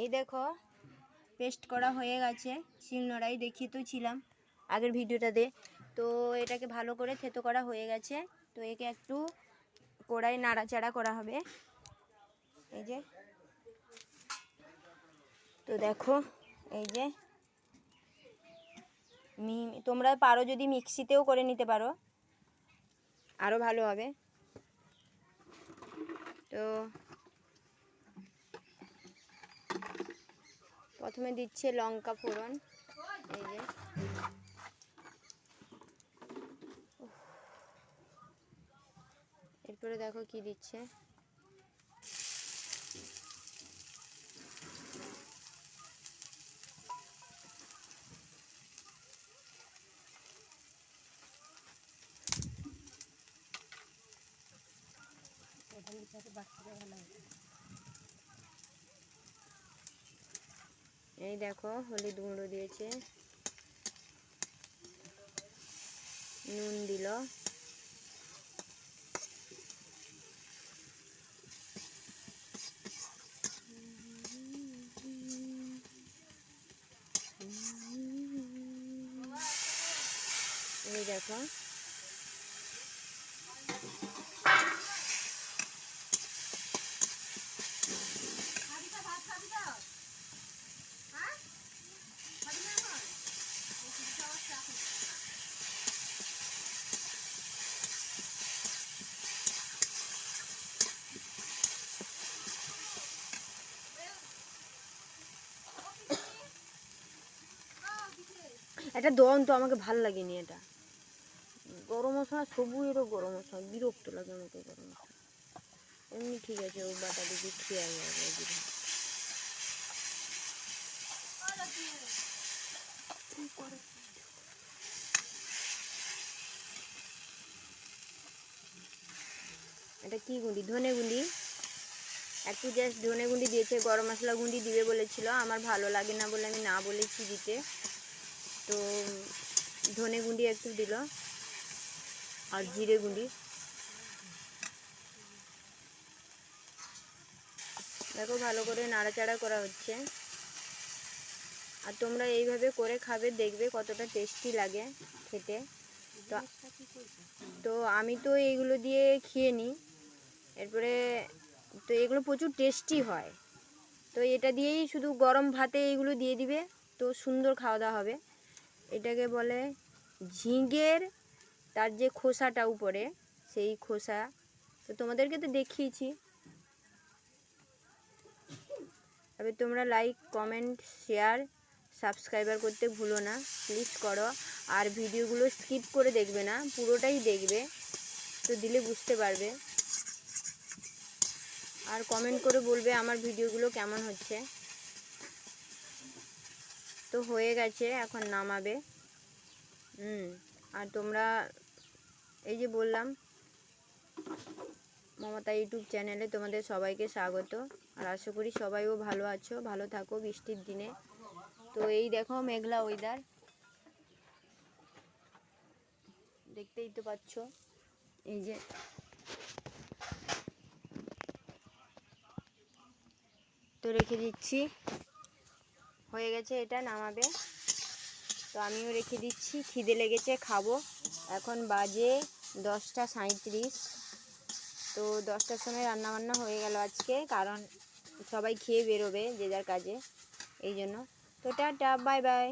এই দেখো পেস্ট করা হয়ে গেছে, শিলনোড়াই দেখিয়ে তো ছিলাম আগের ভিডিওটাতে। তো এটাকে ভালো করে থেতো করা হয়ে গেছে। তো একে একটু কড়াই নাড়াচাড়া করা হবে, এই যে। তো দেখো এই যে তোমরা পারো যদি মিক্সিতেও করে নিতে পারো, আরও ভালো হবে। তো প্রথমে দিচ্ছে লঙ্কা ফোড়ন, এই যে। এরপরে দেখো কি দিচ্ছে, এই দেখো হলুদ গুঁড়ো দিয়েছে, নুন দিল, এই দেখো এটা দন তো আমাকে ভাল লাগেনি। এটা গরম মশলা, সবুজেরও গরম মশলা বিরক্ত লাগে আমাকে। গরম মশলা এমনি ঠিক আছে, ও বাটা দিকে খেয়ে যাবে। এটা কি গুঁড়ি? ধনে গুঁড়ি, একটু জাস্ট ধনে গুঁড়ি দিয়েছে। গরম মশলা গুঁড়ি দিবে বলেছিল, আমার ভালো লাগে না বলে আমি না বলেছি দিতে। তো ধনে গুঁড়ি একটু দিল, আর জিরে গুঁড়ি। দেখো ভালো করে নাড়াচাড়া করা হচ্ছে। আর তোমরা এইভাবে করে খাবে, দেখবে কতটা টেস্টি লাগে খেতে। তো আমি তো এইগুলো দিয়ে খেয়ে নিই। এরপরে তো এগুলো প্রচুর টেস্টি হয়। তো এটা দিয়েই শুধু গরম ভাতে এইগুলো দিয়ে দিবে, তো সুন্দর খাওয়া দাওয়া হবে। এটাকে বলে ঝিঙের, তার যে খোসাটা উপরে, সেই খোসা। তো তোমাদেরকে তো দেখিয়েছি। তবে তোমরা লাইক, কমেন্ট, শেয়ার, সাবস্ক্রাইবার করতে ভুলো না, প্লিজ করো। আর ভিডিওগুলো স্কিপ করে দেখবে না, পুরোটাই দেখবে, তো দিলে বুঝতে পারবে। আর কমেন্ট করে বলবে আমার ভিডিওগুলো কেমন হচ্ছে। তো হয়ে গেছে, এখন নামাবে। আর তোমরা এই যে বললাম, মমতা ইউটিউব চ্যানেলে তোমাদের সবাইকে স্বাগত। আর আশা করি সবাইও ভালো আছো, ভালো থাকো বৃষ্টির দিনে। তো এই দেখো মেঘলা ওয়েদার, দেখতেই তো পাচ্ছ। এই যে তো রেখে দিচ্ছি, হয়ে গেছে, এটা নামাবে। তো আমিও রেখে দিচ্ছি, খিদে লেগেছে, খাবো। এখন বাজে 10টা 37। তো 10টার সময় রান্নাবান্না হয়ে গেল আজকে, কারণ সবাই খেয়ে বেরোবে যে যার কাজে, এই জন্য। তো টাটা, বাই বাই।